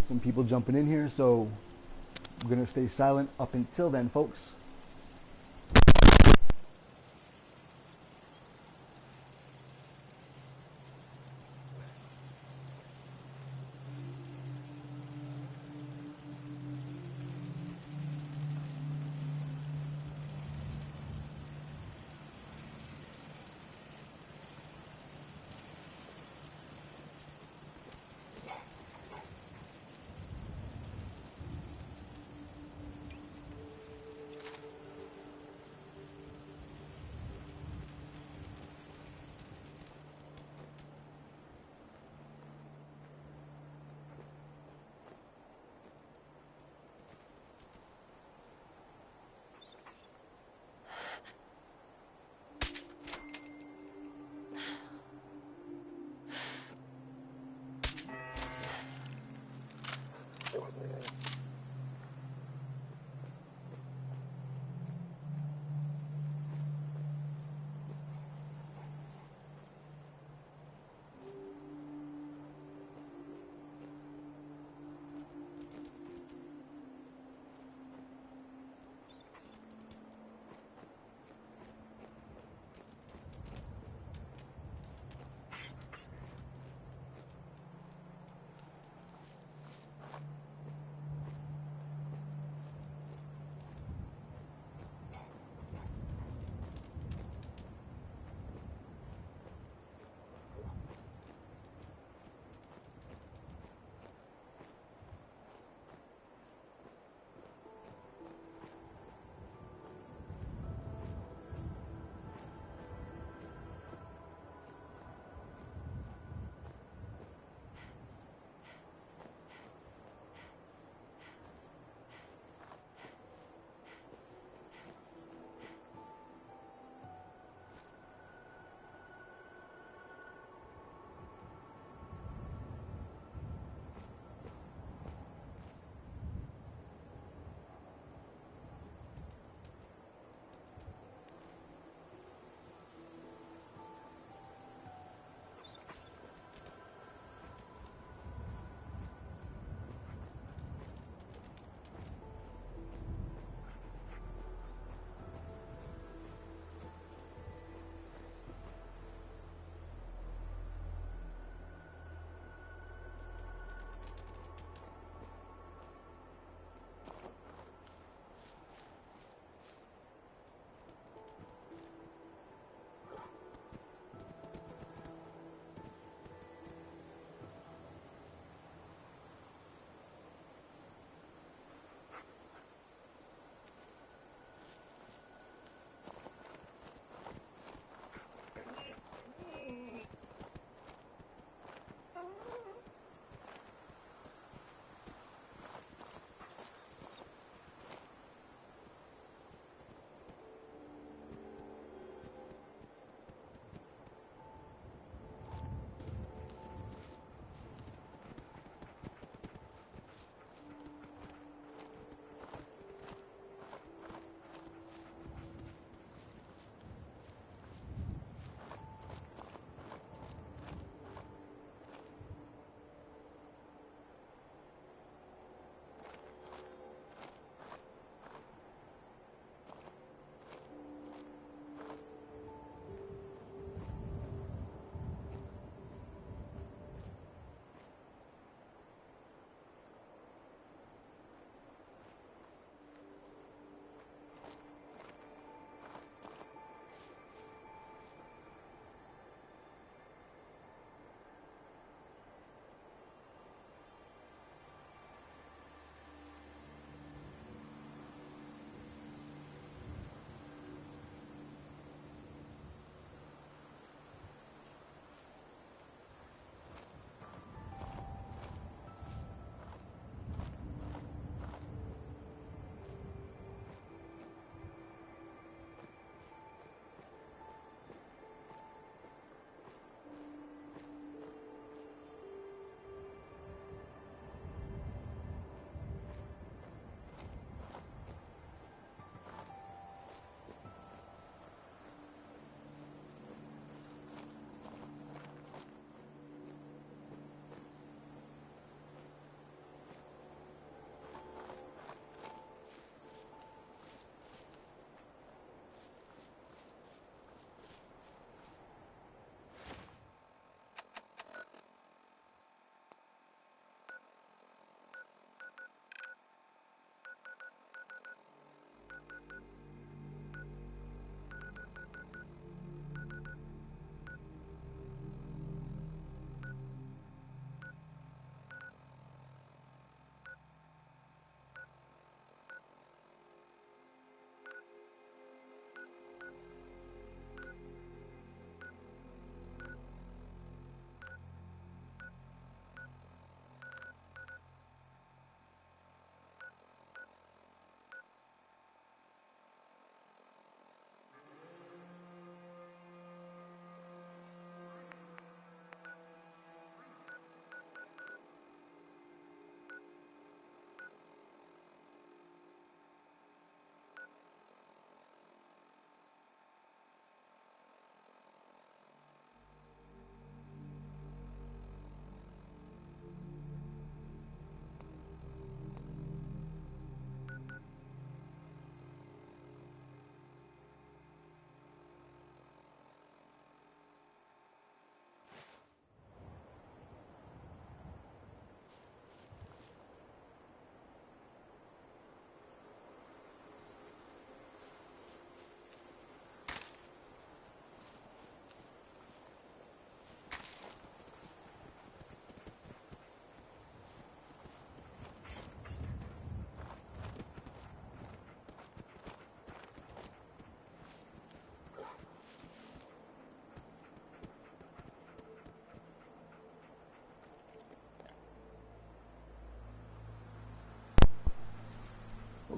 some people jumping in here, so I'm gonna stay silent up until then, folks.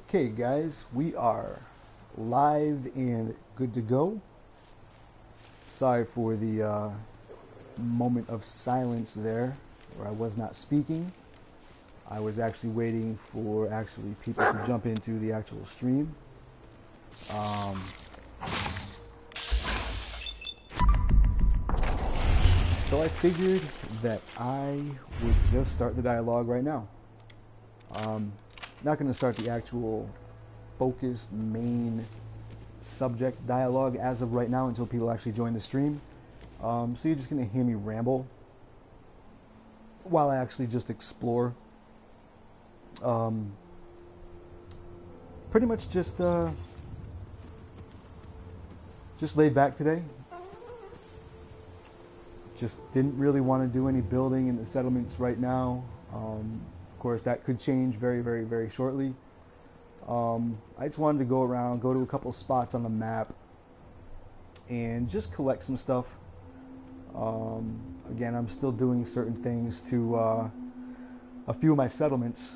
Okay, guys, we are live and good to go. Sorry for the moment of silence there where I was not speaking. I was actually waiting for people to jump into the actual stream. So I figured that I would just start the dialogue right now. Not going to start the actual focused main subject dialogue as of right now until people actually join the stream. So you're just going to hear me ramble while I actually just explore. Pretty much just laid back today. Just didn't really want to do any building in the settlements right now. Of course, that could change very, very, very shortly. I just wanted to go around, go to a couple spots on the map, and just collect some stuff. Again, I'm still doing certain things to a few of my settlements,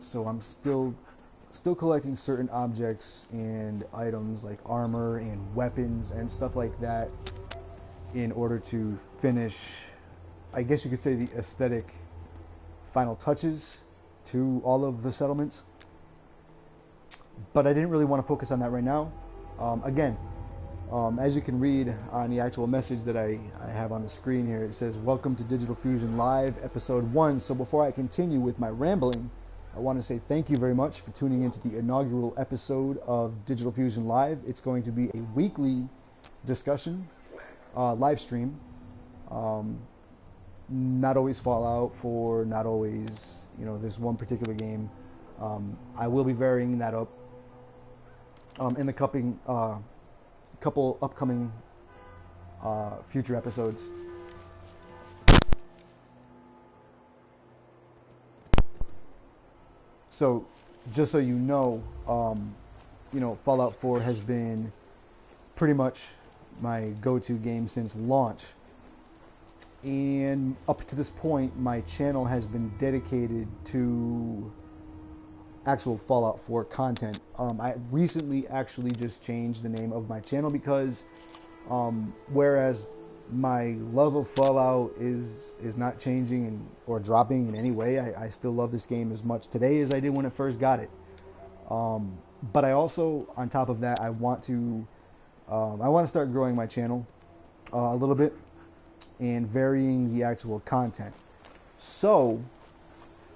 so I'm still collecting certain objects and items like armor and weapons and stuff like that in order to finish, I guess you could say, the aesthetic final touches to all of the settlements. But I didn't really want to focus on that right now. Again, as you can read on the actual message that I have on the screen here, it says, "Welcome to Digital Fusion Live, Episode 1. So before I continue with my rambling, I want to say thank you very much for tuning into the inaugural episode of Digital Fusion Live. It's going to be a weekly discussion, live stream. Not always Fallout 4, not always, this one particular game. I will be varying that up in the couple upcoming future episodes. So, just so you know, Fallout 4 has been pretty much my go-to game since launch. And up to this point, my channel has been dedicated to actual Fallout 4 content. I recently actually just changed the name of my channel because whereas my love of Fallout is not changing or dropping in any way, I still love this game as much today as I did when I first got it. But I also, on top of that, I want to start growing my channel a little bit and varying the actual content. So,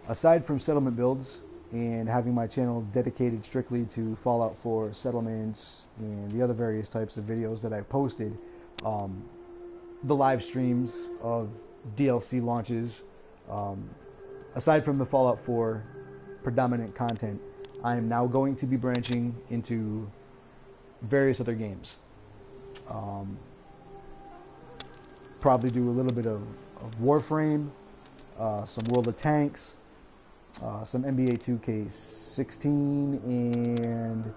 aside from settlement builds and having my channel dedicated strictly to Fallout 4 settlements and the other various types of videos that I posted, the live streams of DLC launches, aside from the Fallout 4 predominant content, I am now going to be branching into various other games. Probably do a little bit of Warframe, some World of Tanks, some NBA 2K16, and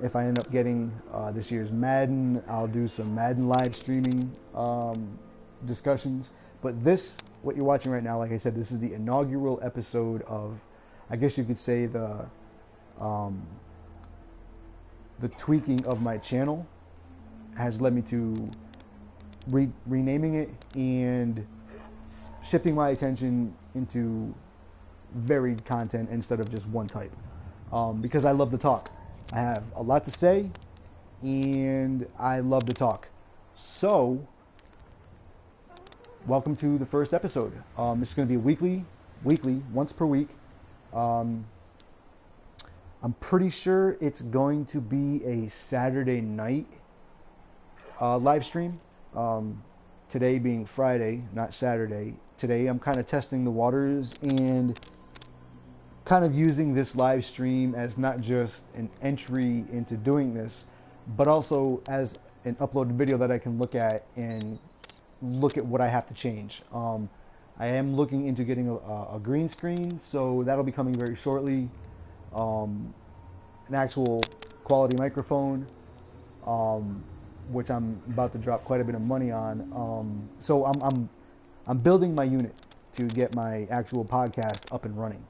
if I end up getting this year's Madden, I'll do some Madden live streaming discussions. But this, what you're watching right now, like I said, this is the inaugural episode of, I guess you could say, the tweaking of my channel has led me to renaming it and shifting my attention into varied content instead of just one type, because I love to talk. I have a lot to say and I love to talk. So welcome to the first episode. It's going to be weekly, once per week. I'm pretty sure it's going to be a Saturday night live stream. Today being Friday, not Saturday. Today I'm kind of testing the waters and kind of using this live stream as not just an entry into doing this, but also as an uploaded video that I can look at and look at what I have to change. I am looking into getting a green screen, so that'll be coming very shortly. An actual quality microphone, which I'm about to drop quite a bit of money on. So I'm building my unit to get my actual podcast up and running.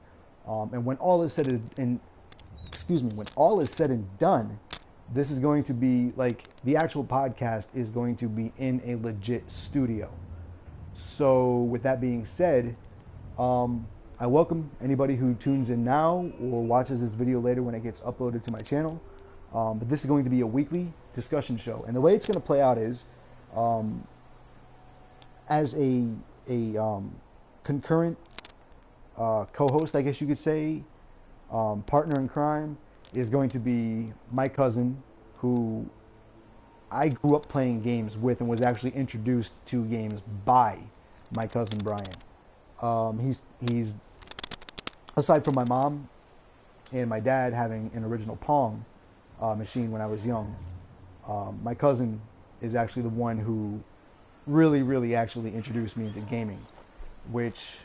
And when all is said and when all is said and done, this is going to be like the actual podcast is going to be in a legit studio. So with that being said, I welcome anybody who tunes in now or watches this video later when it gets uploaded to my channel. But this is going to be a weekly discussion show, and the way it's going to play out is as a concurrent co-host, I guess you could say, partner in crime, is going to be my cousin, who I grew up playing games with and was actually introduced to games by my cousin Brian. He's aside from my mom and my dad having an original Pong machine when I was young, my cousin is actually the one who really actually introduced me into gaming, which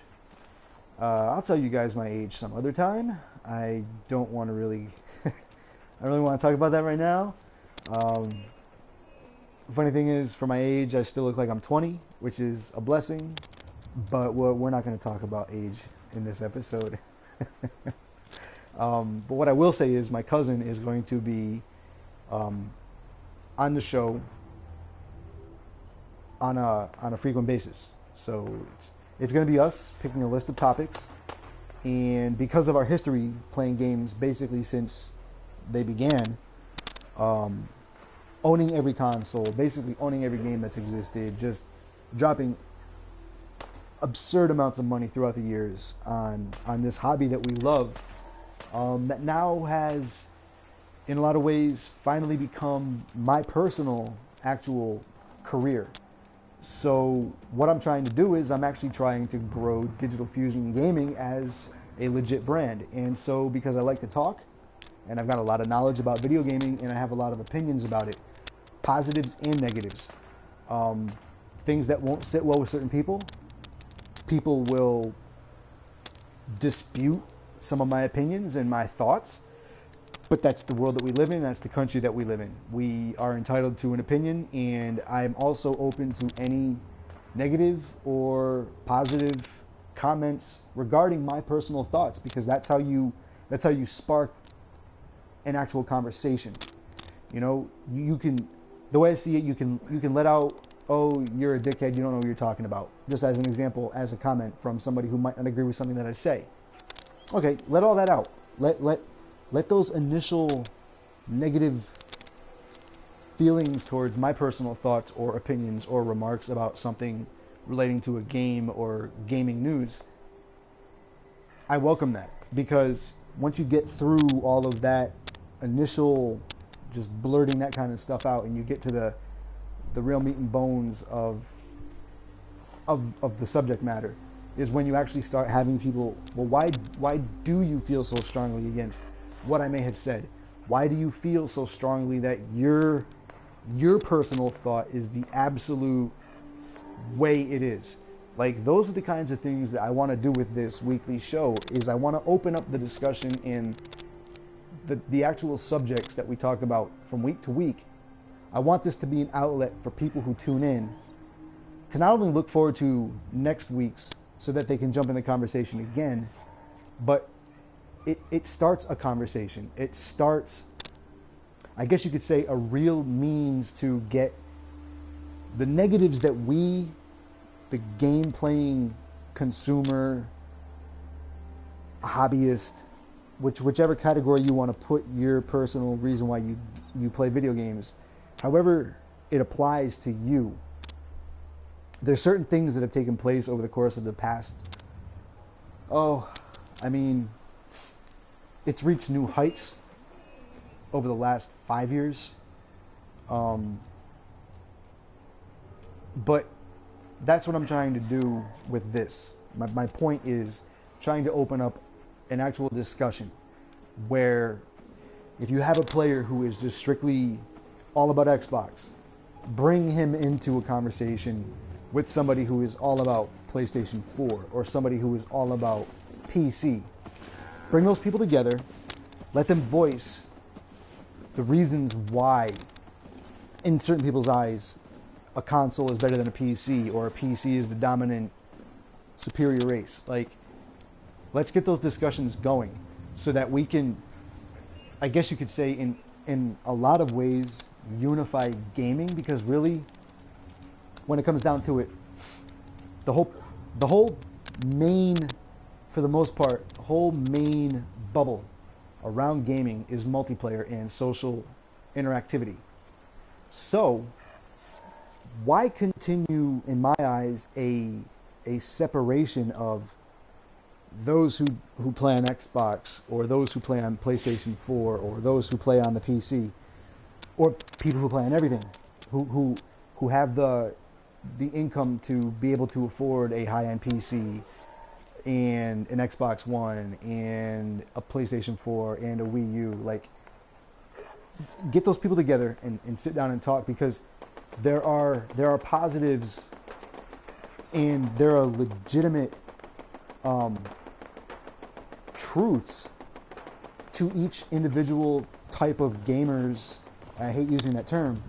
I'll tell you guys my age some other time. I don't want to really I don't really want to talk about that right now. Funny thing is, for my age, I still look like I'm 20, which is a blessing, but we're not going to talk about age in this episode. But what I will say is my cousin is going to be on the show on a frequent basis. So it's going to be us picking a list of topics, and because of our history playing games basically since they began, owning every console, basically owning every game that's existed, just dropping absurd amounts of money throughout the years on this hobby that we love, that now has, in a lot of ways, finally become my personal actual career. So what I'm trying to do is I'm actually trying to grow Digital Fusion Gaming as a legit brand. And so because I like to talk, and I've got a lot of knowledge about video gaming, and I have a lot of opinions about it, positives and negatives, things that won't sit well with certain people. People will dispute some of my opinions and my thoughts, but that's the world that we live in. That's the country that we live in. We are entitled to an opinion, and I'm also open to any negative or positive comments regarding my personal thoughts, because that's how you spark an actual conversation. You know, you can, the way I see it, you can let out, oh, you're a dickhead, you don't know what you're talking about. Just as an example, as a comment from somebody who might not agree with something that I say. Okay, let all that out. Let those initial negative feelings towards my personal thoughts or opinions or remarks about something relating to a game or gaming news, I welcome that, because once you get through all of that initial just blurting that kind of stuff out, and you get to the real meat and bones of the subject matter, is when you actually start having people, well, why do you feel so strongly against what I may have said? Why do you feel so strongly that your personal thought is the absolute way it is? Like, those are the kinds of things that I want to do with this weekly show, is I want to open up the discussion in the actual subjects that we talk about from week to week. I want this to be an outlet for people who tune in to not only look forward to next week's so that they can jump in the conversation again, but it starts a conversation. It starts, I guess you could say, a real means to get the negatives that we, the game playing consumer, hobbyist, whichever category you want to put your personal reason why you play video games, however it applies to you. There's certain things that have taken place over the course of the past, it's reached new heights over the last 5 years. But that's what I'm trying to do with this. My point is trying to open up an actual discussion where if you have a player who is just strictly all about Xbox, bring him into a conversation with somebody who is all about PlayStation 4 or somebody who is all about PC. Bring those people together, let them voice the reasons why, in certain people's eyes, a console is better than a PC, or a PC is the dominant superior race. Like, Let's get those discussions going so that we can, I guess you could say, in a lot of ways, unify gaming, because really, when it comes down to it, the whole main, for the most part, the whole main bubble around gaming is multiplayer and social interactivity. So, why continue, in my eyes, a separation of those who play on Xbox, or those who play on PlayStation 4, or those who play on the PC, or people who play on everything, who have the income to be able to afford a high-end PC and an Xbox One and a PlayStation 4 and a Wii U. Like, get those people together and sit down and talk, because there are positives and there are legitimate truths to each individual type of gamers, I hate using that term,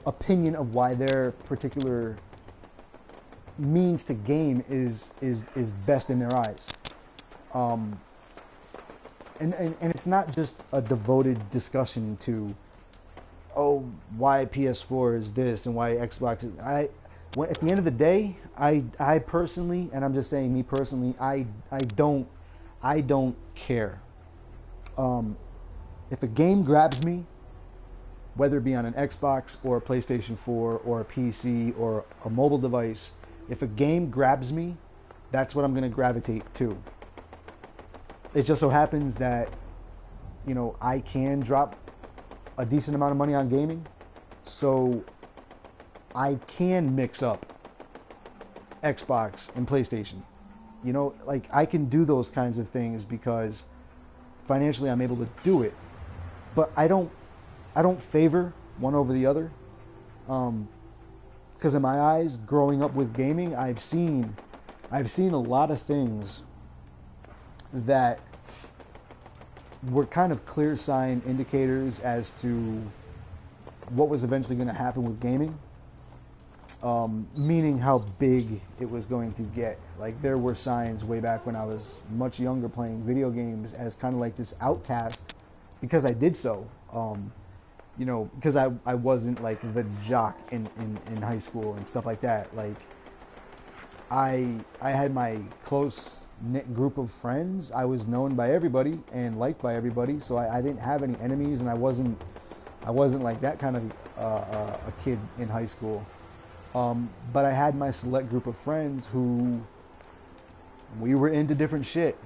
opinion of why their particular means to game is best in their eyes. And it's not just a devoted discussion to, oh, why PS4 is this and why Xbox is... at the end of the day, I personally, and I'm just saying me personally, I don't care. If a game grabs me, whether it be on an Xbox or a PlayStation 4 or a PC or a mobile device, if a game grabs me, that's what I'm going to gravitate to. It just so happens that, you know, I can drop a decent amount of money on gaming, so I can mix up Xbox and PlayStation. You know, like, I can do those kinds of things because financially I'm able to do it. But I don't favor one over the other. Because in my eyes, growing up with gaming, I've seen a lot of things that were kind of clear sign indicators as to what was eventually going to happen with gaming. Meaning how big it was going to get. Like, there were signs way back when I was much younger playing video games as kind of like this outcast, because I did so. You know, because I wasn't like the jock in high school and stuff like that. Like, I had my close knit group of friends. I was known by everybody and liked by everybody, so I didn't have any enemies, and I wasn't like that kind of a kid in high school. But I had my select group of friends who, we were into different shit.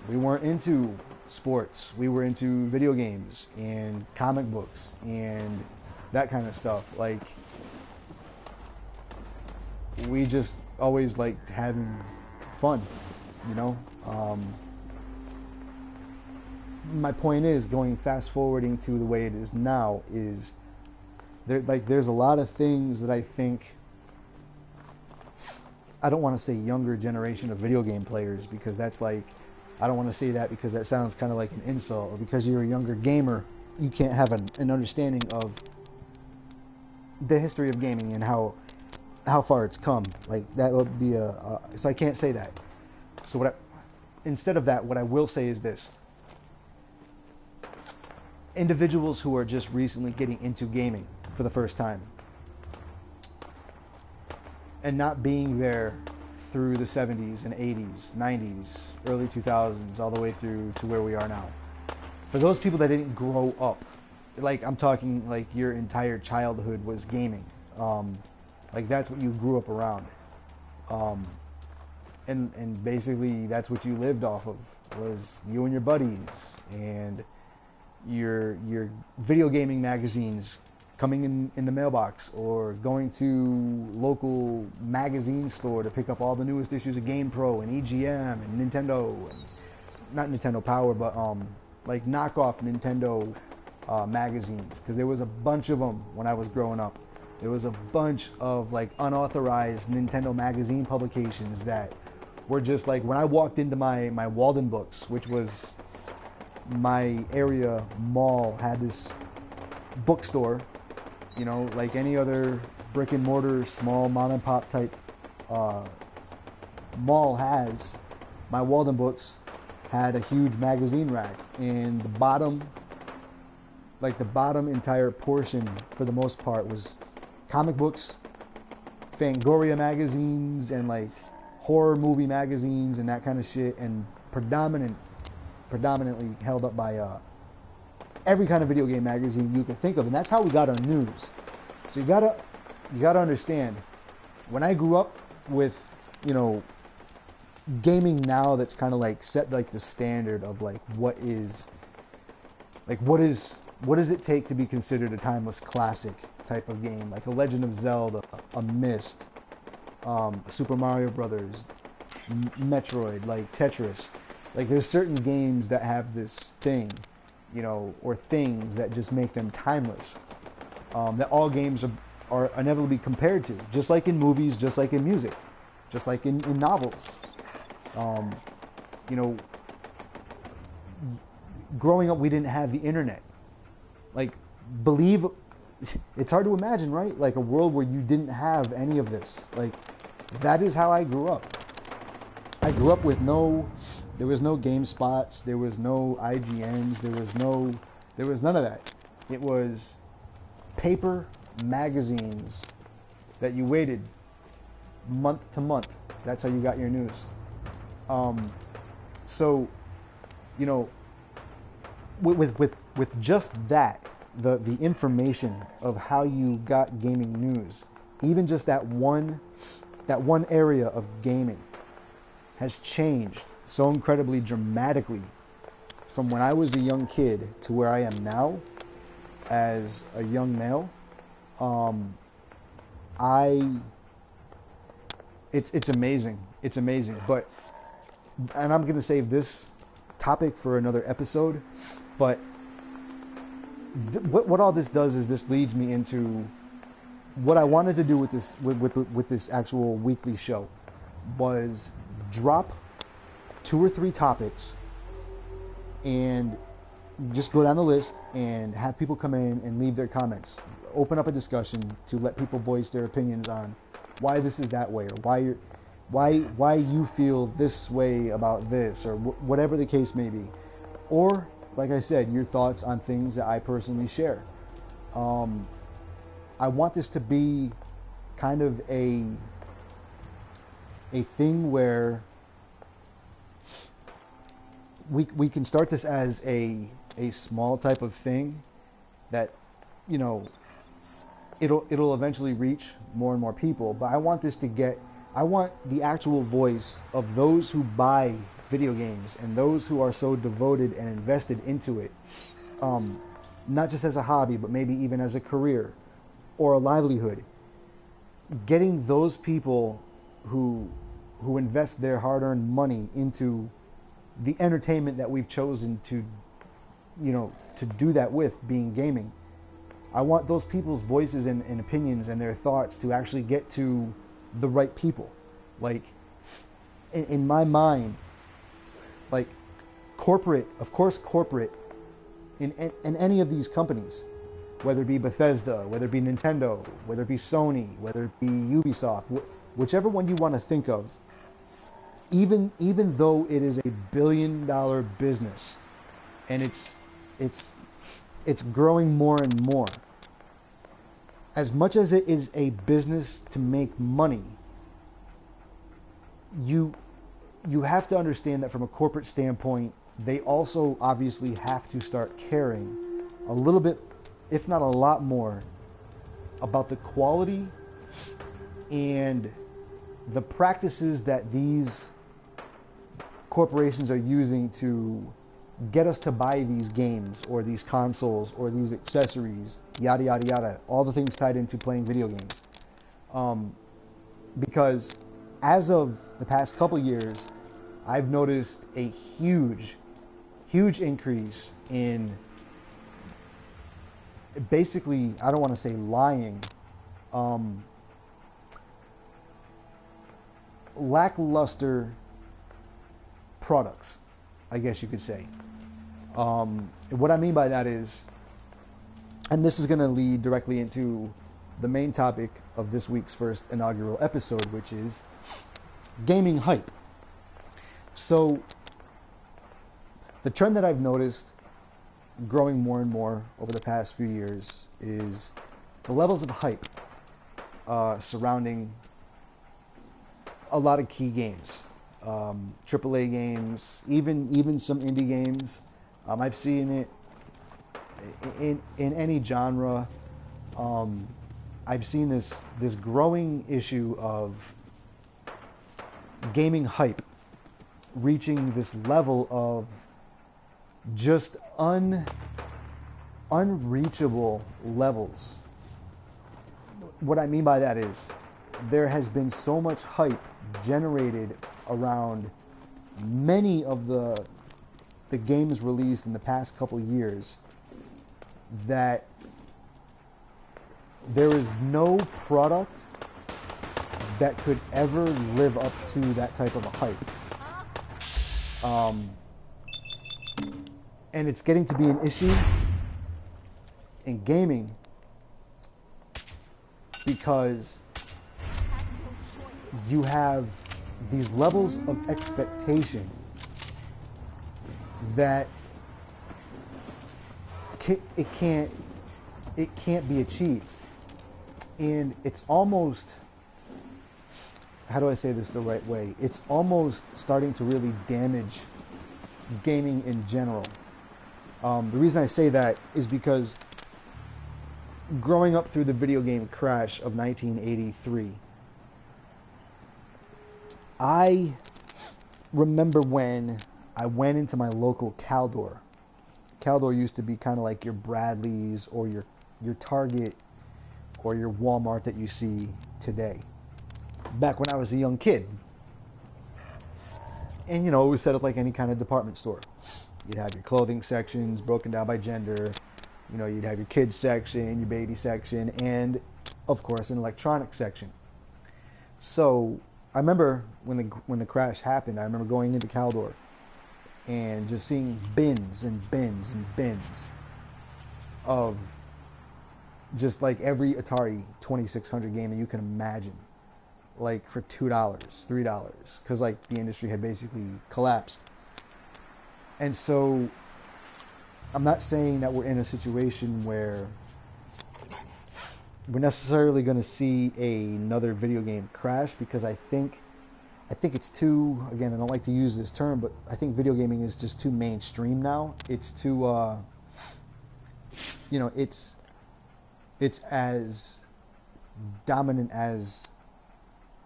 We weren't into sports. We were into video games and comic books and that kind of stuff. Like, we just always liked having fun, you know? My point is, going fast forwarding to the way it is now, is there's a lot of things that I think, I don't want to say younger generation of video game players, because that's like, I don't want to say that because that sounds kind of like an insult, or because you're a younger gamer, you can't have an understanding of the history of gaming and how far it's come. Like, that would be so I can't say that. So instead of that, what I will say is this: individuals who are just recently getting into gaming for the first time, and not being there through the 70s and 80s, 90s, early 2000s, all the way through to where we are now. For those people that didn't grow up, like, I'm talking like your entire childhood was gaming. Like, that's what you grew up around. And basically that's what you lived off of, was you and your buddies and your video gaming magazines coming in the mailbox, or going to local magazine store to pick up all the newest issues of GamePro and EGM and Nintendo, and not Nintendo Power, but like knockoff Nintendo magazines, because there was a bunch of them when I was growing up. There was a bunch of like unauthorized Nintendo magazine publications that were just like, when I walked into my Walden Books, which was my area mall, had this bookstore, you know, like any other brick and mortar small mom and pop type mall has. My Walden Books had a huge magazine rack, and the bottom, like the bottom entire portion for the most part, was comic books, Fangoria magazines, and like horror movie magazines and that kind of shit, and predominantly held up by every kind of video game magazine you can think of. And that's how we got our news. So you gotta understand, when I grew up with, you know, gaming now, that's kind of like set like the standard of like what does it take to be considered a timeless classic type of game, like a Legend of Zelda, a Myst, Super Mario Brothers, Metroid, like Tetris. Like there's certain games that have this thing, you know, or things that just make them timeless, that all games are inevitably compared to, just like in movies, just like in music, just like in novels. You know, growing up, we didn't have the internet. Like, it's hard to imagine, right? Like a world where you didn't have any of this. Like, that is how I grew up. I grew up with there was no GameSpots, there was no IGNs, there was none of that. It was paper magazines that you waited month to month. That's how you got your news. So, you know, with just that, the information of how you got gaming news, even just that one area of gaming, has changed so incredibly dramatically from when I was a young kid to where I am now as a young male. It's amazing. It's amazing. And I'm going to save this topic for another episode, but what all this does is this leads me into what I wanted to do with this actual weekly show, was drop 2 or 3 topics and just go down the list and have people come in and leave their comments, open up a discussion to let people voice their opinions on why this is that way, or why you feel this way about this, or whatever the case may be. Or, like I said, your thoughts on things that I personally share. I want this to be kind of a thing where we can start this as a small type of thing that, you know, it'll eventually reach more and more people. But I want the actual voice of those who buy video games and those who are so devoted and invested into it, not just as a hobby, but maybe even as a career or a livelihood. Getting those people who invest their hard-earned money into the entertainment that we've chosen to, you know, to do that with, being gaming. I want those people's voices and opinions and their thoughts to actually get to the right people. Like, in my mind, like, corporate, in any of these companies, whether it be Bethesda, whether it be Nintendo, whether it be Sony, whether it be Ubisoft, whichever one you want to think of, even though it is a billion-dollar business and it's growing more and more, as much as it is a business to make money, you have to understand that from a corporate standpoint, they also obviously have to start caring a little bit, if not a lot more, about the quality and the practices that these corporations are using to get us to buy these games or these consoles or these accessories, yada yada yada, all the things tied into playing video games. Because as of the past couple years, I've noticed a huge increase in, basically, I don't want to say lying, lackluster products, I guess you could say. What I mean by that is, and this is going to lead directly into the main topic of this week's first inaugural episode, which is gaming hype. So, the trend that I've noticed growing more and more over the past few years is the levels of hype surrounding a lot of key games, AAA games, even some indie games. I've seen it in any genre. I've seen this growing issue of gaming hype reaching this level of just unreachable levels. What I mean by that is there has been so much hype generated around many of the games released in the past couple years that there is no product that could ever live up to that type of a hype. And it's getting to be an issue in gaming because you have these levels of expectation that it can't be achieved. And it's almost, how do I say this the right way? It's almost starting to really damage gaming in general. The reason I say that is because growing up through the video game crash of 1983, I remember when I went into my local Caldor. Caldor used to be kind of like your Bradley's or your Target or your Walmart that you see today. Back when I was a young kid. And, it was set up like any kind of department store. You'd have your clothing sections broken down by gender. You'd have your kids section, your baby section, and, of course, an electronics section. So, I remember when the crash happened, I remember going into Caldor and just seeing bins and bins and bins of just like every Atari 2600 game that you can imagine, like for $2, $3, because like the industry had basically collapsed. And so I'm not saying that we're in a situation where we're necessarily going to see another video game crash, because I think it's too, again, I don't like to use this term, but I think video gaming is just too mainstream now. It's too it's as dominant as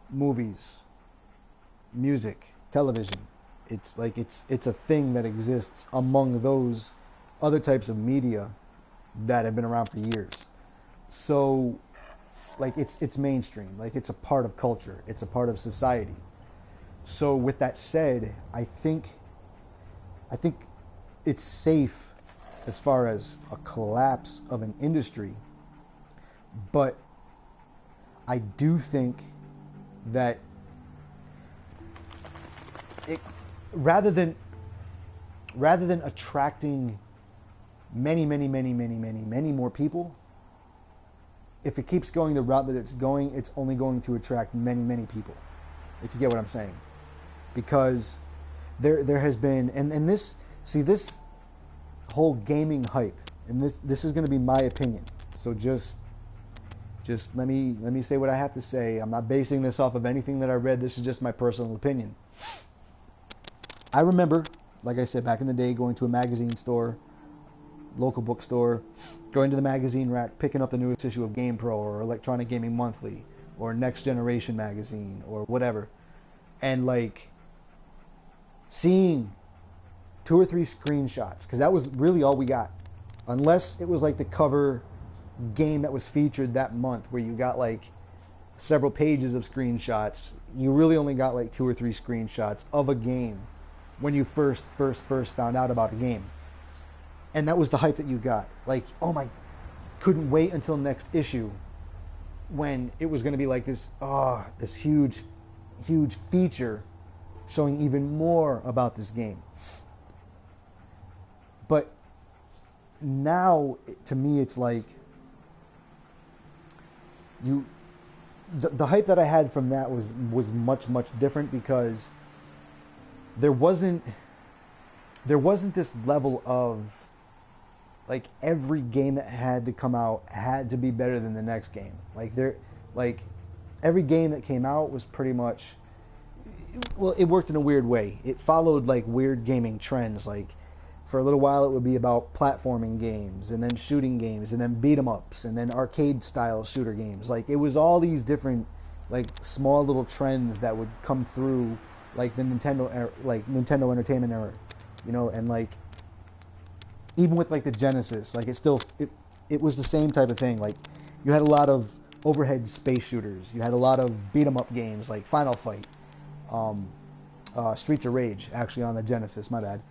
movies, music, television. It's like it's a thing that exists among those other types of media that have been around for years. So like it's mainstream, like it's a part of culture, it's a part of society. So with that said, I think it's safe as far as a collapse of an industry, but I do think that it rather than attracting many more people, if it keeps going the route that it's going, it's only going to attract many people, if you get what I'm saying. Because there has been, and this whole gaming hype, and this is going to be my opinion, so just let me say what I have to say. I'm not basing this off of anything that I read. This is just my personal opinion. I remember, like I said, back in the day, going to a magazine store, local bookstore, going to the magazine rack, picking up the newest issue of GamePro or Electronic Gaming Monthly or Next Generation magazine or whatever, and like seeing 2 or 3 screenshots, because that was really all we got, unless it was like the cover game that was featured that month where you got like several pages of screenshots. You really only got like 2 or 3 screenshots of a game when you first found out about a game. And that was the hype that you got. Like, oh my, couldn't wait until next issue when it was going to be like this huge feature showing even more about this game. But now, to me, it's like the hype that I had from that was much different, because there wasn't there wasn't this level of like every game that had to come out had to be better than the next game. Like every game that came out was pretty much, well, it worked in a weird way. It followed like weird gaming trends. Like for a little while it would be about platforming games and then shooting games and then beat 'em ups and then arcade style shooter games. Like it was all these different like small little trends that would come through like the Nintendo era, like Nintendo Entertainment era, you know, and like even with like the Genesis, like it was the same type of thing. Like you had a lot of overhead space shooters. You had a lot of beat 'em up games like Final Fight, Streets of Rage, actually on the Genesis. My bad.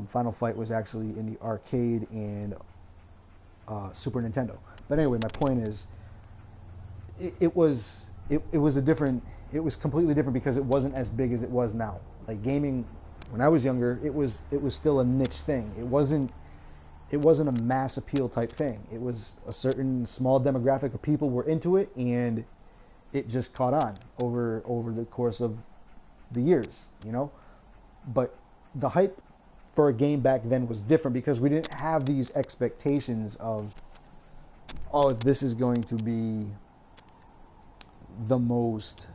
Final Fight was actually in the arcade and Super Nintendo. But anyway, my point is, it was a different. It was completely different because it wasn't as big as it was now. Like gaming, when I was younger, it was still a niche thing. It wasn't a mass appeal type thing. It was a certain small demographic of people were into it, and it just caught on over the course of the years, you know. But the hype for a game back then was different because we didn't have these expectations of, oh, this is going to be the most,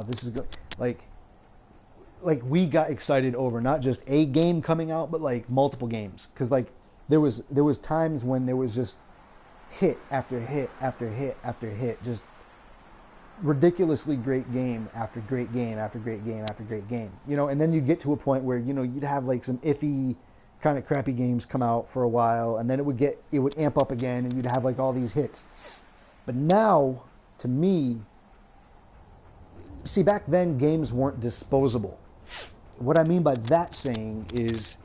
this is good. Like we got excited over not just a game coming out, but like multiple games. Because like there was times when there was just hit after hit after hit after hit, just ridiculously great game after great game after great game after great game, you know. And then you get to a point where, you know, you'd have like some iffy kind of crappy games come out for a while, and then it would amp up again, and you'd have like all these hits. But now, to me, see, back then games weren't disposable. What I mean by that saying is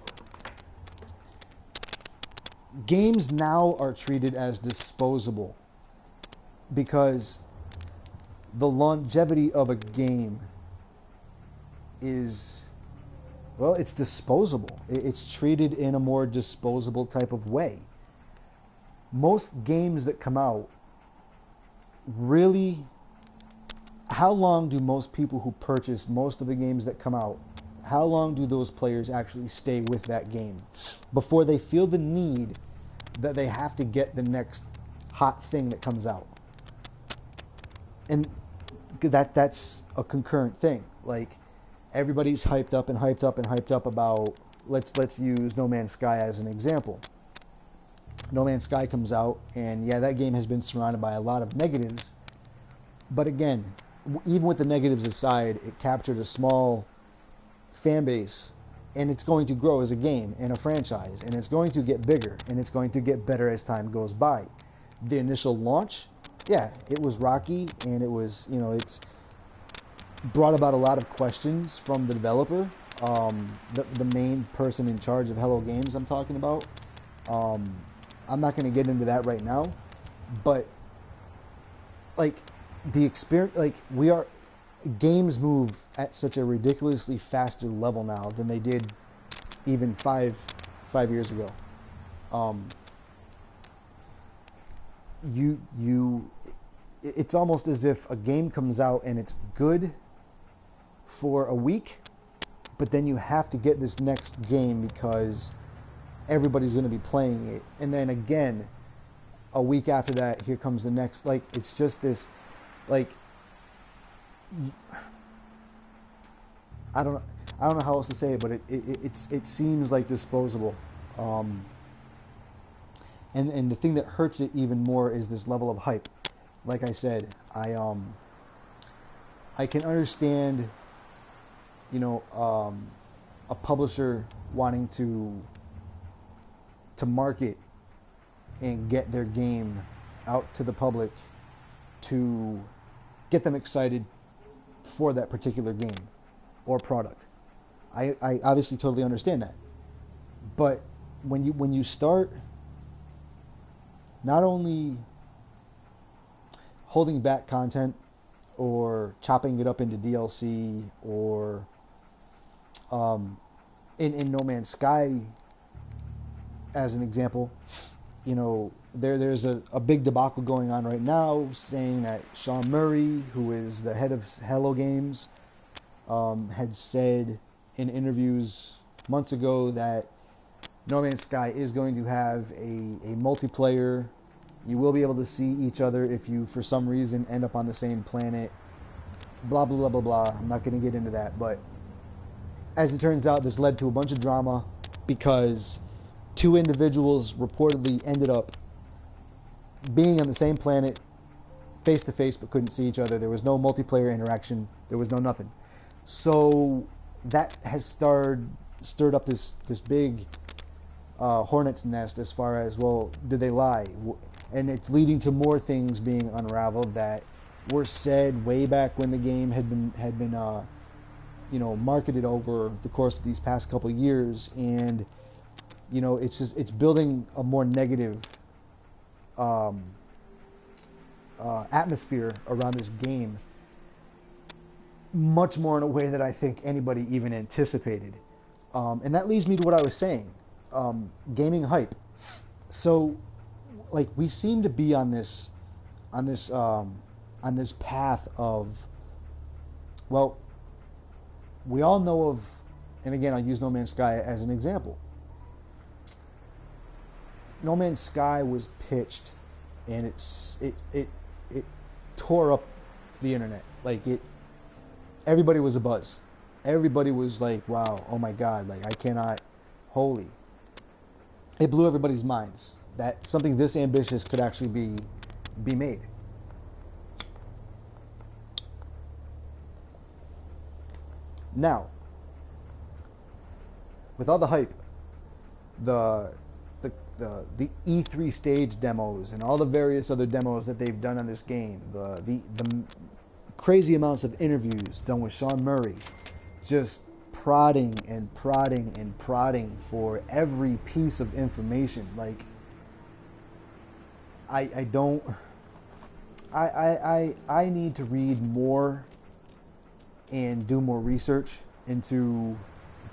games now are treated as disposable because the longevity of a game is, well, it's disposable. It's treated in a more disposable type of way. Most games that come out, really, how long do most people who purchase most of the games that come out, how long do those players actually stay with that game before they feel the need that they have to get the next hot thing that comes out? And that's a concurrent thing. Like everybody's hyped up and hyped up and hyped up about, let's use No Man's Sky as an example. No Man's Sky comes out, and yeah, that game has been surrounded by a lot of negatives. But again, even with the negatives aside, it captured a small fan base, and it's going to grow as a game and a franchise, and it's going to get bigger, and it's going to get better as time goes by. The initial launch, yeah, it was rocky, and it was, you know, it's brought about a lot of questions from the developer, the main person in charge of Hello Games I'm talking about. I'm not going to get into that right now, but like the experience, like games move at such a ridiculously faster level now than they did even five years ago. It's almost as if a game comes out and it's good for a week, but then you have to get this next game because everybody's going to be playing it, and then again a week after that, here comes the next. Like it's just this, like, I don't know how else to say it, but it seems like disposable. And the thing that hurts it even more is this level of hype. Like I said, I can understand, you know, a publisher wanting to market and get their game out to the public to get them excited for that particular game or product. I obviously totally understand that. But when you start not only holding back content or chopping it up into DLC or in No Man's Sky as an example, you know, there's a big debacle going on right now saying that Sean Murray, who is the head of Hello Games, had said in interviews months ago that No Man's Sky is going to have a multiplayer. You will be able to see each other if you, for some reason, end up on the same planet. Blah, blah, blah, blah, blah. I'm not going to get into that. But as it turns out, this led to a bunch of drama because two individuals reportedly ended up being on the same planet face to face but couldn't see each other. There was no multiplayer interaction. There was no nothing. So that has stirred up this big hornet's nest as far as, well, did they lie? And it's leading to more things being unraveled that were said way back when the game had been marketed over the course of these past couple of years. And it's building a more negative atmosphere around this game, much more in a way that I think anybody even anticipated. And that leads me to what I was saying, gaming hype. So, like, we seem to be on this path of, well, we all know of, and again, I'll use No Man's Sky as an example. No Man's Sky was pitched, and it tore up the internet. Like, everybody was abuzz. Everybody was like, wow, oh my god, like, I cannot, holy. It blew everybody's minds that something this ambitious could actually be made. Now, with all the hype, the E3 stage demos and all the various other demos that they've done on this game, the crazy amounts of interviews done with Sean Murray, just prodding and prodding and prodding for every piece of information. Like, I need to read more and do more research into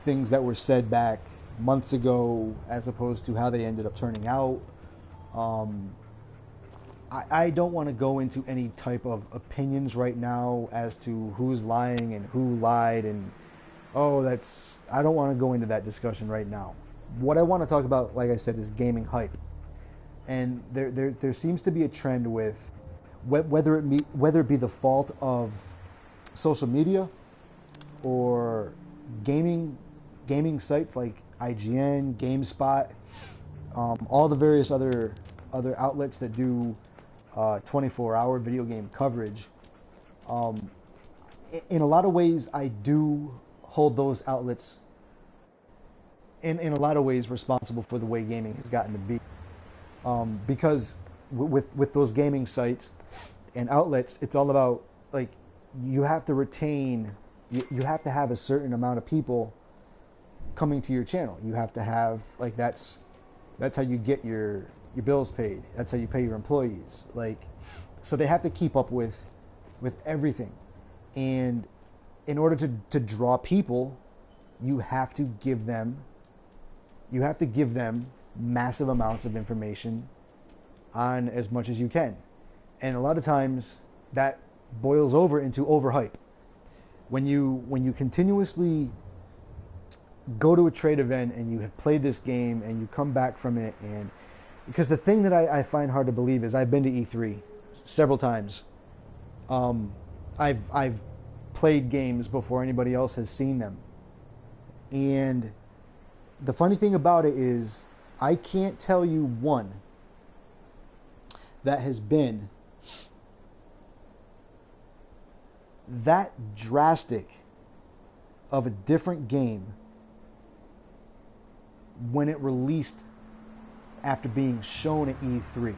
things that were said back months ago as opposed to how they ended up turning out. I don't want to go into any type of opinions right now as to who's lying and who lied, and I don't want to go into that discussion right now. What I want to talk about, like I said, is gaming hype. And there seems to be a trend with whether it be the fault of social media or gaming sites like IGN, GameSpot, all the various other outlets that do 24-hour video game coverage. In a lot of ways, I do hold those outlets in a lot of ways responsible for the way gaming has gotten to be. Because with those gaming sites and outlets, it's all about, like, you have to retain, you have to have a certain amount of people coming to your channel. You have to have, like, that's how you get your bills paid. That's how you pay your employees. Like, so they have to keep up with everything. And in order to draw people, you have to give them massive amounts of information on as much as you can. And a lot of times that boils over into overhype. When you continuously go to a trade event and you have played this game and you come back from it, and because the thing that I find hard to believe is I've been to E3 several times. I've played games before anybody else has seen them. And the funny thing about it is I can't tell you one that has been that drastic of a different game when it released after being shown at E3.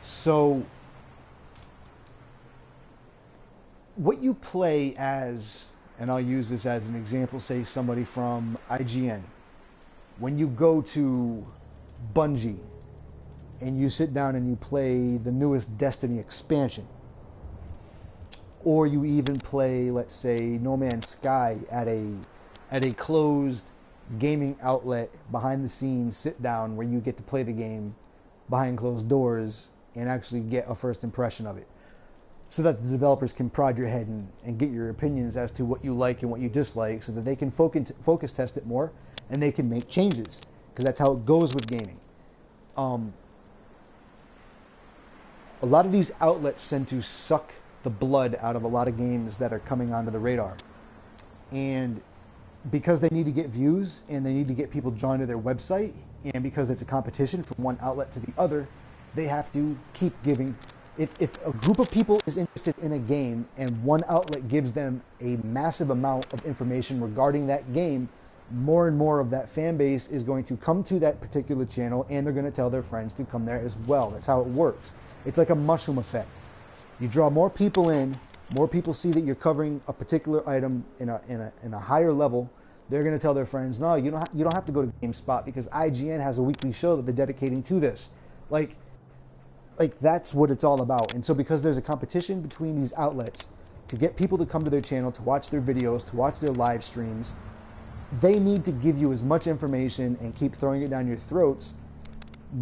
So what you play as, and I'll use this as an example, say somebody from IGN, when you go to Bungie and you sit down and you play the newest Destiny expansion, or you even play, let's say, No Man's Sky at a closed gaming outlet behind the scenes sit down where you get to play the game behind closed doors and actually get a first impression of it. so that the developers can prod your head and get your opinions as to what you like and what you dislike, so that they can focus test it more and they can make changes, because that's how it goes with gaming. A lot of these outlets tend to suck the blood out of a lot of games that are coming onto the radar, and because they need to get views and they need to get people drawn to their website, and because it's a competition from one outlet to the other, they have to keep giving. If a group of people is interested in a game and one outlet gives them a massive amount of information regarding that game, more and more of that fan base is going to come to that particular channel, and they're going to tell their friends to come there as well. That's how it works. It's like a mushroom effect. You draw more people in, more people see that you're covering a particular item in a higher level. They're going to tell their friends, no, you don't have to go to GameSpot because IGN has a weekly show that they're dedicating to this. Like that's what it's all about. And so because there's a competition between these outlets to get people to come to their channel, to watch their videos, to watch their live streams, they need to give you as much information and keep throwing it down your throats,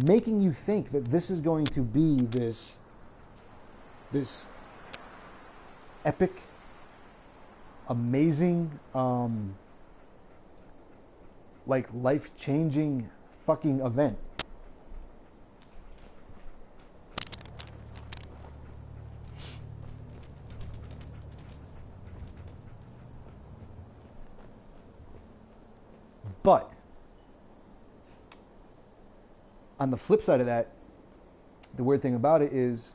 making you think that this is going to be this epic, amazing, like life-changing fucking event. But on the flip side of that, the weird thing about it is,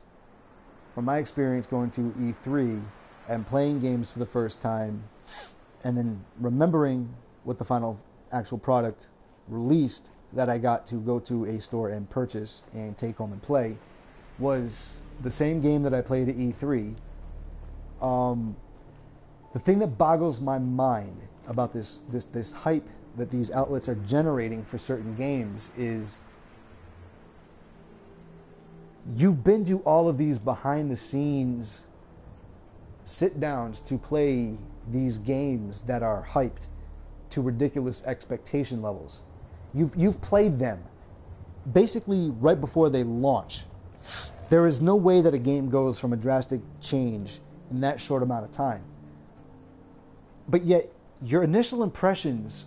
from my experience going to E3 and playing games for the first time, and then remembering what the final actual product released that I got to go to a store and purchase and take home and play, was the same game that I played at E3. The thing that boggles my mind about this hype that these outlets are generating for certain games is, you've been to all of these behind the scenes sit downs to play these games that are hyped to ridiculous expectation levels. You've played them basically right before they launch. There is no way that a game goes from a drastic change in that short amount of time. But yet, your initial impressions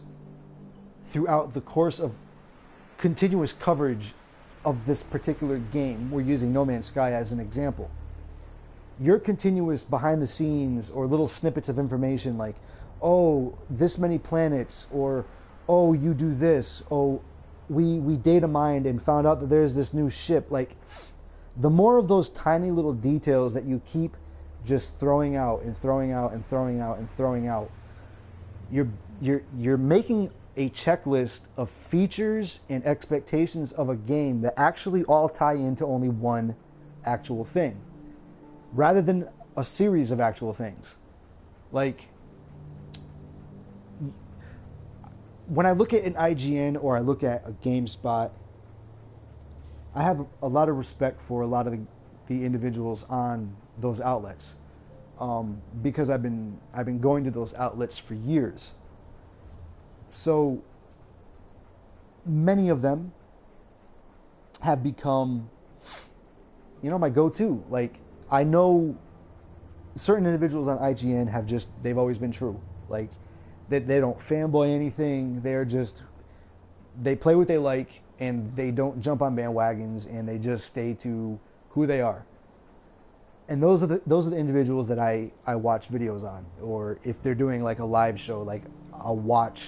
throughout the course of continuous coverage of this particular game, we're using No Man's Sky as an example, your continuous behind the scenes or little snippets of information like, oh, this many planets, or oh, you do this, oh, we data mined and found out that there's this new ship. Like, the more of those tiny little details that you keep just throwing out and throwing out and throwing out and throwing out, you're making a checklist of features and expectations of a game that actually all tie into only one actual thing, rather than a series of actual things. Like, when I look at an IGN or I look at a GameSpot, I have a lot of respect for a lot of the individuals on those outlets, because I've been going to those outlets for years. So many of them have become, my go-to. Like, I know certain individuals on IGN they've always been true. Like, they don't fanboy anything. They play what they like, and they don't jump on bandwagons, and they just stay to who they are. And those are the individuals that I watch videos on, or if they're doing like a live show, like I'll watch,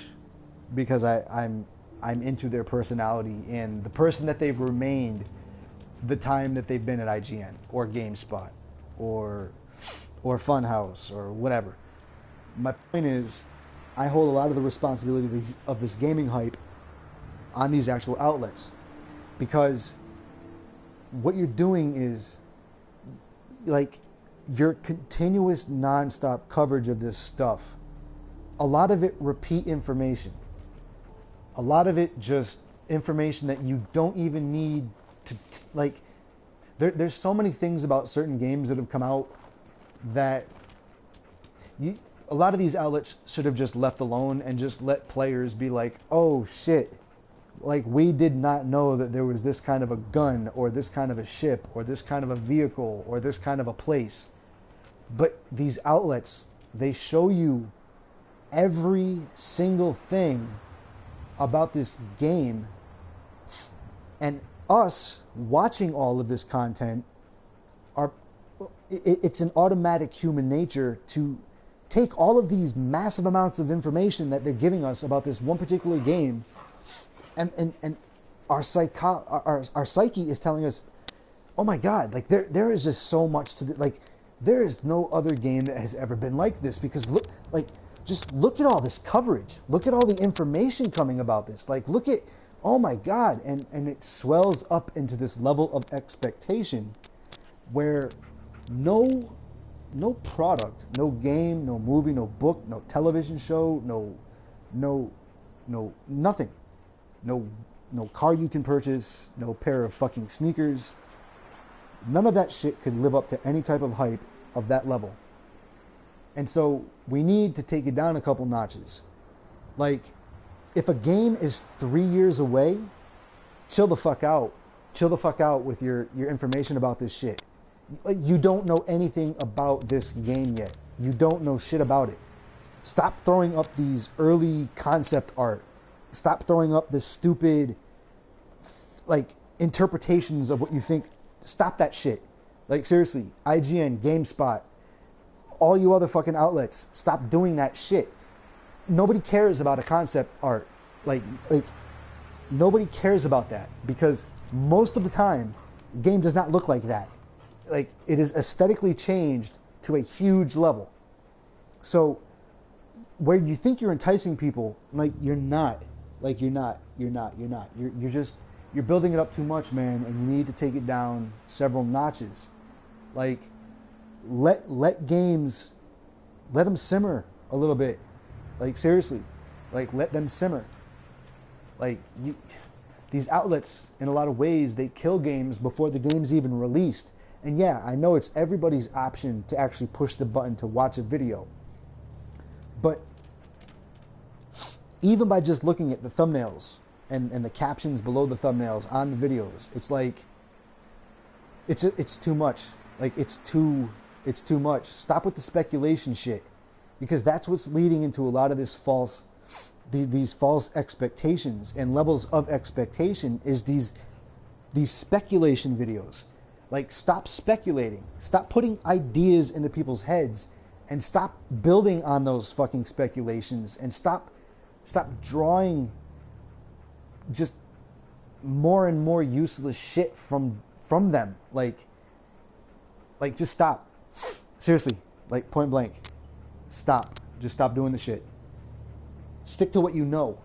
because I'm into their personality and the person that they've remained the time that they've been at IGN or GameSpot or Funhouse or whatever. My point is, I hold a lot of the responsibility of this gaming hype on these actual outlets, because what you're doing is, like, your continuous non-stop coverage of this stuff, a lot of it repeat information. A lot of it just information that you don't even need to, like, there's so many things about certain games that have come out that a lot of these outlets should have just left alone and just let players be like, oh shit, like, we did not know that there was this kind of a gun or this kind of a ship or this kind of a vehicle or this kind of a place. But these outlets, they show you every single thing about this game, and us watching all of this content it's an automatic human nature to take all of these massive amounts of information that they're giving us about this one particular game, and our psyche is telling us, oh my god, like there is just so much to like there is no other game that has ever been like this, because just look at all this coverage, look at all the information coming about this, like look at, oh my god, and it swells up into this level of expectation where no product, no game, no movie, no book, no television show, no nothing, no car you can purchase, no pair of fucking sneakers, none of that shit could live up to any type of hype of that level. And so we need to take it down a couple notches. Like, if a game is 3 years away, chill the fuck out. Chill the fuck out with your information about this shit. Like, you don't know anything about this game yet. You don't know shit about it. Stop throwing up these early concept art. Stop throwing up this stupid, like, interpretations of what you think. Stop that shit. Like, seriously, IGN, GameSpot, all you other fucking outlets, stop doing that shit. Nobody cares about a concept art. Like nobody cares about that, because most of the time, the game does not look like that. Like, it is aesthetically changed to a huge level. So, where you think you're enticing people, like, you're not. Like, you're not. You're building it up too much, man, and you need to take it down several notches. Like, let games, let them simmer a little bit. Like, seriously, like, let them simmer. Like, these outlets, in a lot of ways, they kill games before the game's even released. And yeah, I know it's everybody's option to actually push the button to watch a video. But even by just looking at the thumbnails and the captions below the thumbnails on the videos, it's like, it's too much. Like, it's too much. Stop with the speculation shit, because that's what's leading into a lot of this these false expectations and levels of expectation, is these speculation videos. Like, stop speculating. Stop putting ideas into people's heads, and stop building on those fucking speculations, and stop drawing just more and more useless shit from them. Like just stop. Seriously, like, point blank. Stop. Just stop doing the shit. Stick to what you know.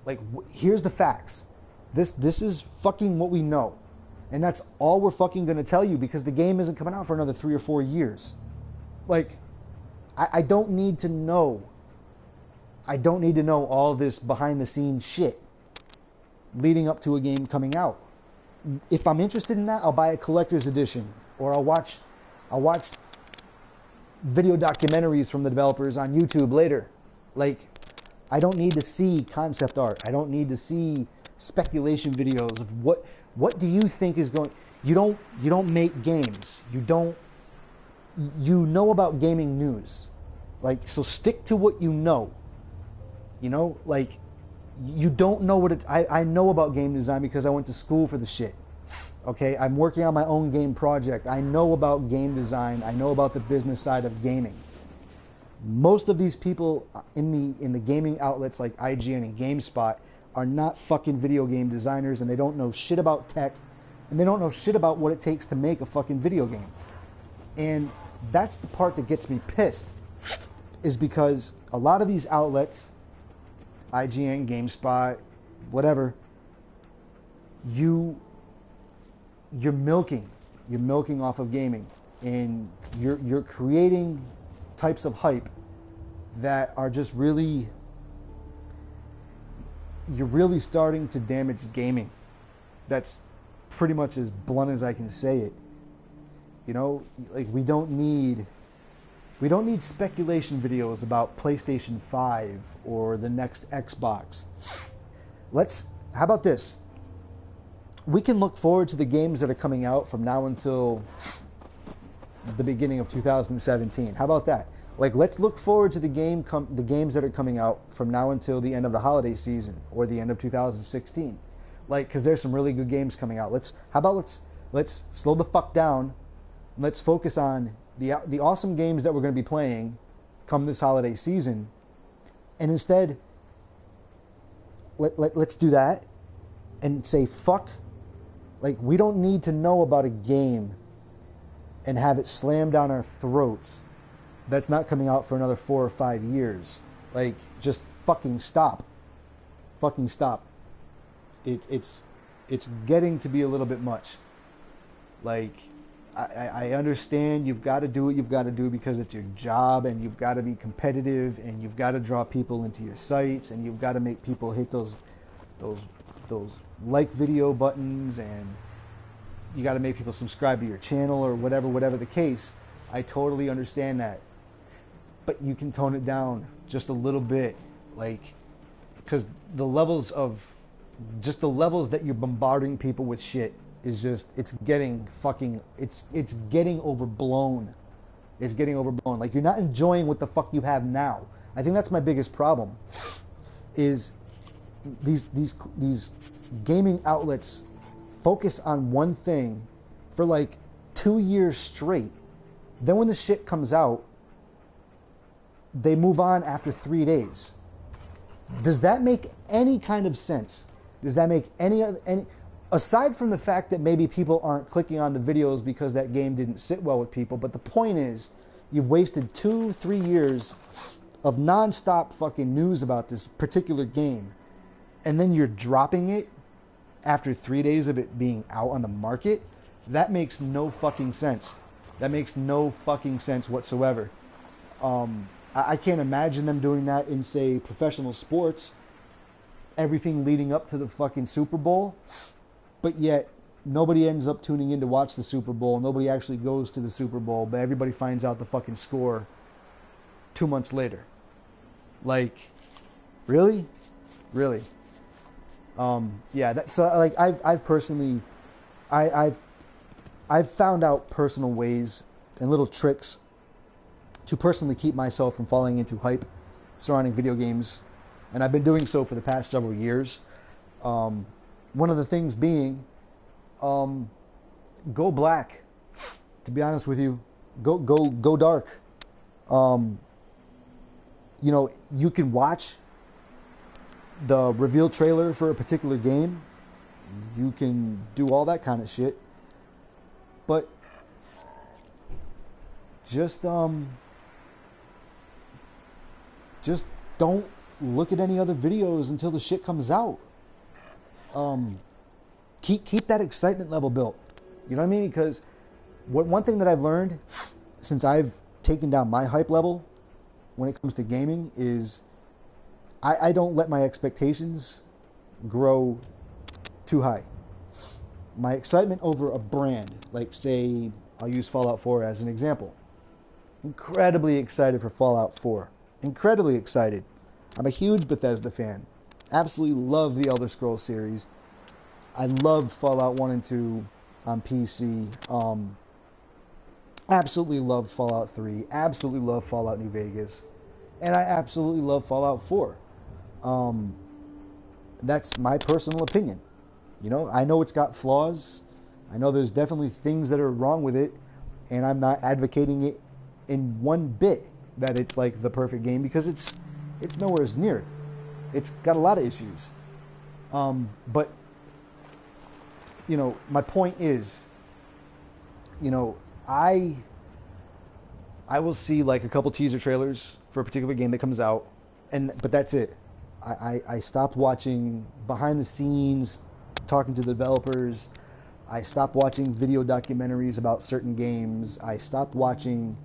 Like, here's the facts. This is fucking what we know. And that's all we're fucking going to tell you, because the game isn't coming out for another 3 or 4 years. Like, I don't need to know. I don't need to know all this behind the scenes shit leading up to a game coming out. If I'm interested in that, I'll buy a collector's edition, or I'll watch video documentaries from the developers on YouTube later. Like, I don't need to see concept art. I don't need to see speculation videos of what do you think is going. You don't make games. You know about gaming news. Like, so stick to what you know. You know, like, you don't know what it. I know about game design because I went to school for the shit. Okay, I'm working on my own game project. I know about game design. I know about the business side of gaming. Most of these people in the gaming outlets like IGN and GameSpot are not fucking video game designers, and they don't know shit about tech, and they don't know shit about what it takes to make a fucking video game. And that's the part that gets me pissed, is because a lot of these outlets, IGN, GameSpot, whatever, you're milking off of gaming, and you're creating types of hype that are just really, you're really starting to damage gaming. That's pretty much as blunt as I can say it. You know, like, we don't need speculation videos about PlayStation 5 or the next Xbox. How about this? We can look forward to the games that are coming out from now until the beginning of 2017. How about that? Like, let's look forward to the games that are coming out from now until the end of the holiday season or the end of 2016. Like, because there's some really good games coming out. Let's slow the fuck down. And let's focus on the awesome games that we're going to be playing come this holiday season, and instead let's do that and say fuck. Like, we don't need to know about a game and have it slammed down our throats that's not coming out for another 4 or 5 years. Like, just fucking stop. Fucking stop. It's getting to be a little bit much. Like, I understand you've got to do what you've got to do because it's your job, and you've got to be competitive, and you've got to draw people into your sites, and you've got to make people hit those like video buttons, and you got to make people subscribe to your channel or whatever the case. I totally understand that. But you can tone it down just a little bit, like, because the levels that you're bombarding people with shit is just, it's getting overblown. It's getting overblown. Like, you're not enjoying what the fuck you have now. I think that's my biggest problem, is these gaming outlets focus on one thing for like 2 years straight. Then when the shit comes out, they move on after 3 days. Does that make any kind of sense? Does that make any aside from the fact that maybe people aren't clicking on the videos because that game didn't sit well with people, but the point is, you've wasted 2-3 years of non-stop fucking news about this particular game, and then you're dropping it after 3 days of it being out on the market? That makes no fucking sense. That makes no fucking sense whatsoever. I can't imagine them doing that in, say, professional sports. Everything leading up to the fucking Super Bowl, but yet nobody ends up tuning in to watch the Super Bowl. Nobody actually goes to the Super Bowl, but everybody finds out the fucking score 2 months later. Like, really? Really? Yeah, that's like, I've personally, I've found out personal ways and little tricks to personally keep myself from falling into hype surrounding video games, and I've been doing so for the past several years. One of the things being, go black. To be honest with you, go dark. You know, you can watch the reveal trailer for a particular game. You can do all that kind of shit, but just don't look at any other videos until the shit comes out. Keep that excitement level built. You know what I mean? Because one thing that I've learned since I've taken down my hype level when it comes to gaming is I don't let my expectations grow too high. My excitement over a brand, like, say, I'll use Fallout 4 as an example. Incredibly excited for Fallout 4. Incredibly excited. I'm a huge Bethesda fan. Absolutely love the Elder Scrolls series. I loved Fallout 1 and 2 on PC. Absolutely love Fallout 3. Absolutely love Fallout New Vegas. And I absolutely love Fallout 4. That's my personal opinion. You know, I know it's got flaws. I know there's definitely things that are wrong with it, and I'm not advocating it in one bit that it's like the perfect game, because it's nowhere near it. It's got a lot of issues. But you know, my point is, you know, I will see like a couple teaser trailers for a particular game that comes out, but that's it. I stopped watching behind the scenes, talking to the developers. I stopped watching video documentaries about certain games. I stopped watching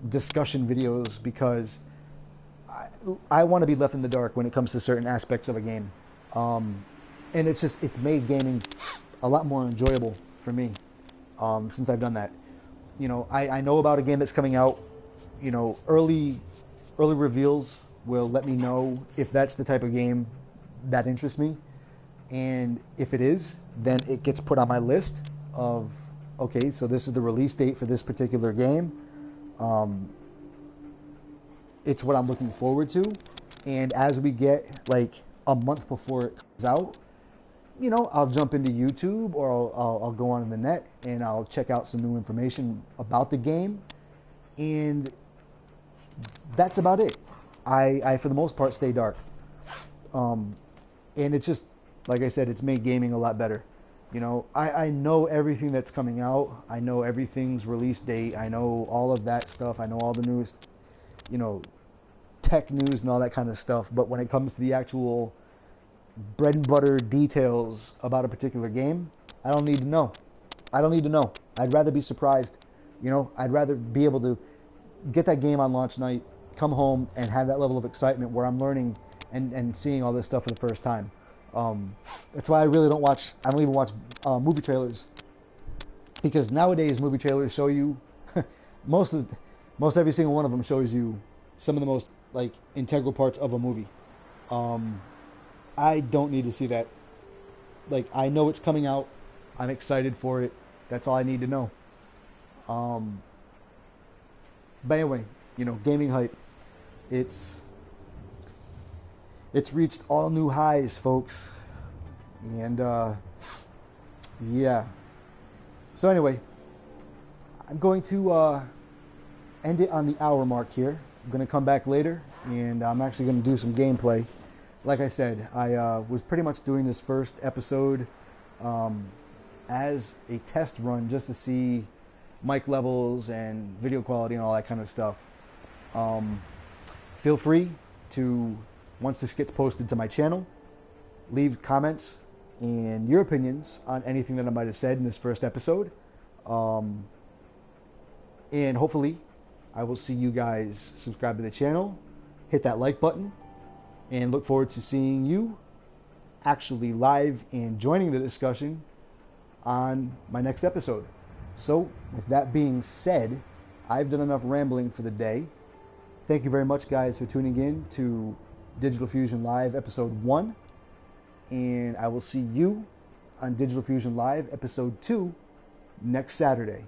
discussion videos because I want to be left in the dark when it comes to certain aspects of a game. And it's made gaming a lot more enjoyable for me since I've done that. You know, I know about a game that's coming out. You know, early reveals will let me know if that's the type of game that interests me. And if it is, then it gets put on my list of okay, so this is the release date for this particular game. Um, it's what I'm looking forward to. And as we get like a month before it comes out, I'll jump into YouTube or I'll go on the net and I'll check out some new information about the game. And that's about it. I for the most part, stay dark. And it's just, like I said, it's made gaming a lot better. I know everything that's coming out. I know everything's release date. I know all of that stuff. I know all the newest, tech news and all that kind of stuff. But when it comes to the actual bread and butter details about a particular game, I don't need to know. I don't need to know. I'd rather be surprised. I'd rather be able to get that game on launch night, come home, and have that level of excitement where I'm learning and seeing all this stuff for the first time. That's why I really don't watch. I don't even watch movie trailers, because nowadays movie trailers show you most every single one of them shows you some of the most like integral parts of a movie. I don't need to see that. Like, I know it's coming out. I'm excited for it. That's all I need to know. But anyway, gaming hype. It's reached all new highs, folks. And yeah. So anyway, I'm going to end it on the hour mark here. I'm going to come back later, and I'm actually going to do some gameplay. Like I said, I was pretty much doing this first episode as a test run just to see mic levels and video quality and all that kind of stuff. Feel free to, once this gets posted to my channel, leave comments and your opinions on anything that I might have said in this first episode. And hopefully I will see you guys subscribe to the channel, hit that like button, and look forward to seeing you actually live and joining the discussion on my next episode. So, with that being said, I've done enough rambling for the day. Thank you very much, guys, for tuning in to Digital Fusion Live Episode 1. And I will see you on Digital Fusion Live Episode 2 next Saturday.